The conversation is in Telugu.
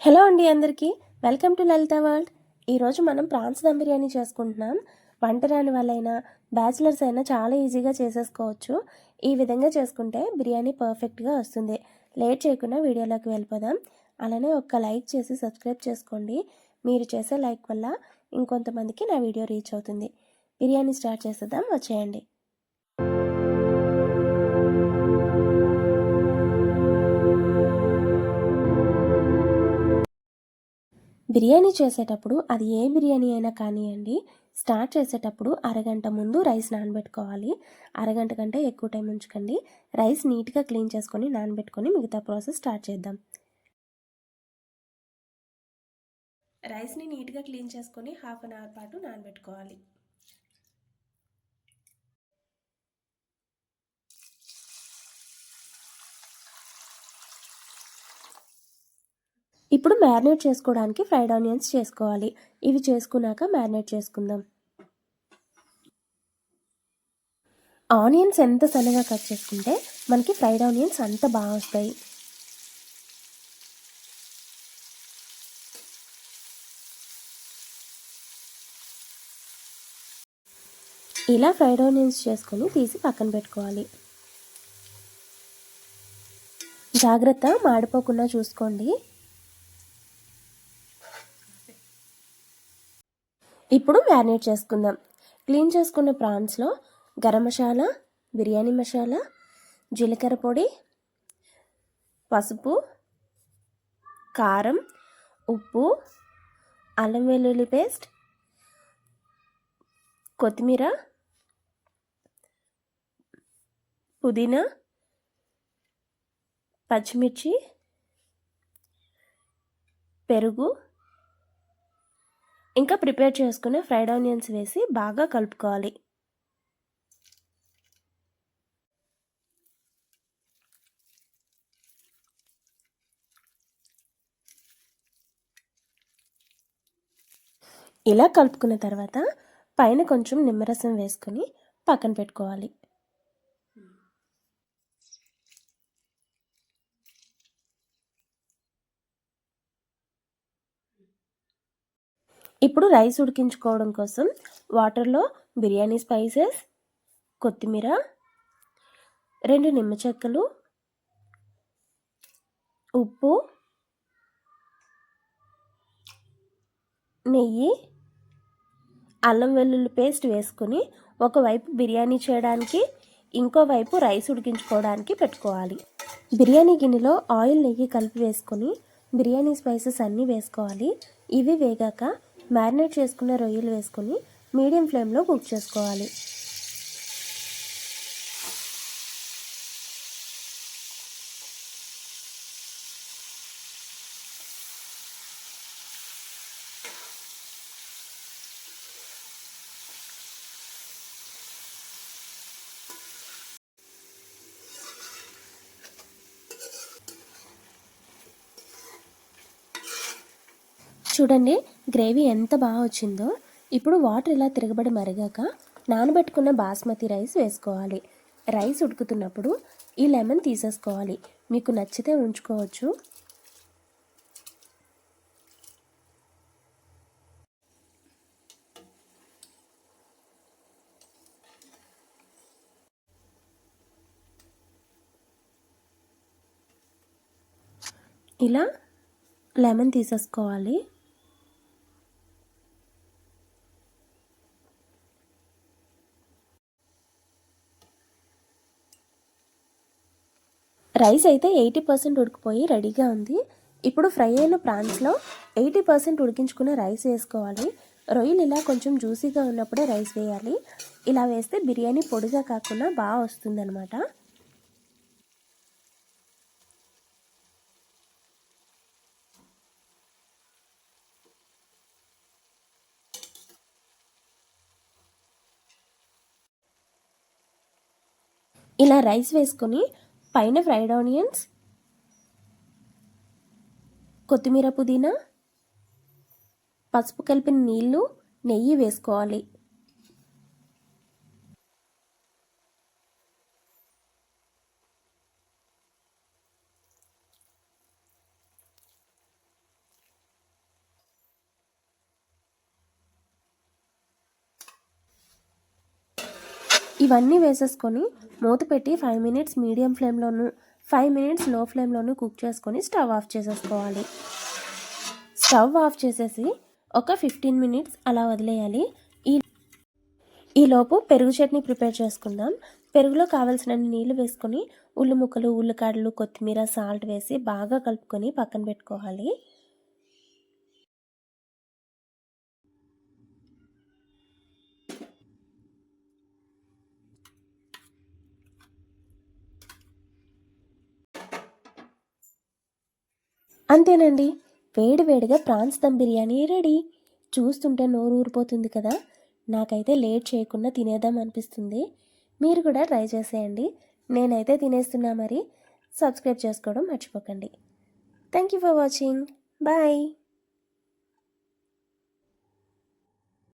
హలో అండి అందరికీ వెల్కమ్ టు లలిత వరల్డ్. ఈరోజు మనం ప్రాన్స్ దమ్ బిర్యానీ చేసుకుంటున్నాం. వంట రాని వాళ్ళైనా బ్యాచిలర్స్ అయినా చాలా ఈజీగా చేసేసుకోవచ్చు. ఈ విధంగా చేసుకుంటే బిర్యానీ పర్ఫెక్ట్గా వస్తుంది. లేట్ చేయకుండా వీడియోలోకి వెళ్ళిపోదాం. అలానే ఒక్క లైక్ చేసి సబ్స్క్రైబ్ చేసుకోండి. మీరు చేసే లైక్ వల్ల ఇంకొంతమందికి నా వీడియో రీచ్ అవుతుంది. బిర్యానీ స్టార్ట్ చేసేద్దాం, వచ్చేయండి. బిర్యానీ చేసేటప్పుడు అది ఏ బిర్యానీ అయినా కానివ్వండి, స్టార్ట్ చేసేటప్పుడు అరగంట ముందు రైస్ నానబెట్టుకోవాలి. అరగంట కంటే ఎక్కువ టైం ఉంచకండి. రైస్ నీట్గా క్లీన్ చేసుకొని నానబెట్టుకొని మిగతా ప్రాసెస్ స్టార్ట్ చేద్దాం. రైస్ని నీట్గా క్లీన్ చేసుకొని హాఫ్ అన్ అవర్ పాటు నానబెట్టుకోవాలి. ఇప్పుడు మ్యారినేట్ చేసుకోవడానికి ఫ్రైడ్ ఆనియన్స్ చేసుకోవాలి. ఇవి చేసుకున్నాక మ్యారినేట్ చేసుకుందాం. ఆనియన్స్ ఎంత సన్నగా కట్ చేసుకుంటే మనకి ఫ్రైడ్ ఆనియన్స్ అంత బాగా వస్తాయి. ఇలా ఫ్రైడ్ ఆనియన్స్ చేసుకొని తీసి పక్కన పెట్టుకోవాలి. జాగ్రత్త, మాడిపోకుండా చూసుకోండి. ఇప్పుడు మ్యారినేట్ చేసుకుందాం. క్లీన్ చేసుకున్న ప్రాన్స్లో గరం మసాలా, బిర్యానీ మసాలా, జీలకర్ర పొడి, పసుపు, కారం, ఉప్పు, అల్లం వెల్లుల్లి పేస్ట్, కొత్తిమీర, పుదీనా, పచ్చిమిర్చి, పెరుగు, ఇంకా ప్రిపేర్ చేసుకున్న ఫ్రైడ్ ఆనియన్స్ వేసి బాగా కలుపుకోవాలి. ఇలా కలుపుకున్న తర్వాత పైన కొంచెం నిమ్మరసం వేసుకొని పక్కన పెట్టుకోవాలి. ఇప్పుడు రైస్ ఉడికించుకోవడం కోసం వాటర్లో బిర్యానీ స్పైసెస్, కొత్తిమీర, 2 నిమ్మ చెక్కలు, ఉప్పు, నెయ్యి, అల్లం వెల్లుల్లి పేస్ట్ వేసుకొని ఒకవైపు బిర్యానీ చేయడానికి, ఇంకోవైపు రైస్ ఉడికించుకోవడానికి పెట్టుకోవాలి. బిర్యానీ గిన్నెలో ఆయిల్, నెయ్యి కలిపి వేసుకొని బిర్యానీ స్పైసెస్ అన్నీ వేసుకోవాలి. ఇవి వేగాక మ్యారినేట్ చేసుకున్న రొయ్యలు వేసుకొని మీడియం ఫ్లేమ్లో కుక్ చేసుకోవాలి. చూడండి, గ్రేవీ ఎంత బాగా వచ్చిందో. ఇప్పుడు వాటర్ ఇలా తిరగబడి మరిగాక నానబెట్టుకున్న బాస్మతి రైస్ వేసుకోవాలి. రైస్ ఉడుకుతున్నప్పుడు ఈ లెమన్ తీసేసుకోవాలి. మీకు నచ్చితే ఉంచుకోవచ్చు. ఇలా లెమన్ తీసేసుకోవాలి. రైస్ అయితే 80% ఉడికిపోయి రెడీగా ఉంది. ఇప్పుడు ఫ్రై అయిన ప్రాన్స్లో 80% ఉడికించుకున్న రైస్ వేసుకోవాలి. రొయ్యలు ఇలా కొంచెం జ్యూసీగా ఉన్నప్పుడే రైస్ వేయాలి. ఇలా వేస్తే బిర్యానీ పొడిగా కాకుండా బాగా వస్తుందన్నమాట. ఇలా రైస్ వేసుకొని పైన ఫ్రైడ్ ఆనియన్స్, కొత్తిమీర, పుదీనా, పసుపు కలిపిన నీళ్ళు, నెయ్యి వేసుకోవాలి. ఇవన్నీ వేసేసుకొని మూత పెట్టి 5 మినిట్స్ మీడియం ఫ్లేమ్లోను 5 మినిట్స్ లో ఫ్లేమ్లోను కుక్ చేసుకొని స్టవ్ ఆఫ్ చేసేసుకోవాలి. స్టవ్ ఆఫ్ చేసేసి ఒక 15 మినిట్స్ అలా వదిలేయాలి. ఈలోపు పెరుగు చట్నీ ప్రిపేర్ చేసుకుందాం. పెరుగులో కావాల్సిన నీళ్లు వేసుకొని ఉల్లి ముక్కలు, ఉల్లికాడలు, కొత్తిమీర, సాల్ట్ వేసి బాగా కలుపుకొని పక్కన పెట్టుకోవాలి. అంతేనండి, వేడివేడిగా ప్రాన్స్ దమ్ బిర్యానీ రెడీ. చూస్తుంటే నోరు ఊరిపోతుంది కదా. నాకైతే లేట్ చేయకుండా తినేద్దాం అనిపిస్తుంది. మీరు కూడా ట్రై చేసేయండి. నేనైతే తినేస్తున్నా మరి. సబ్స్క్రైబ్ చేసుకోవడం మర్చిపోకండి. Thank you for watching. Bye.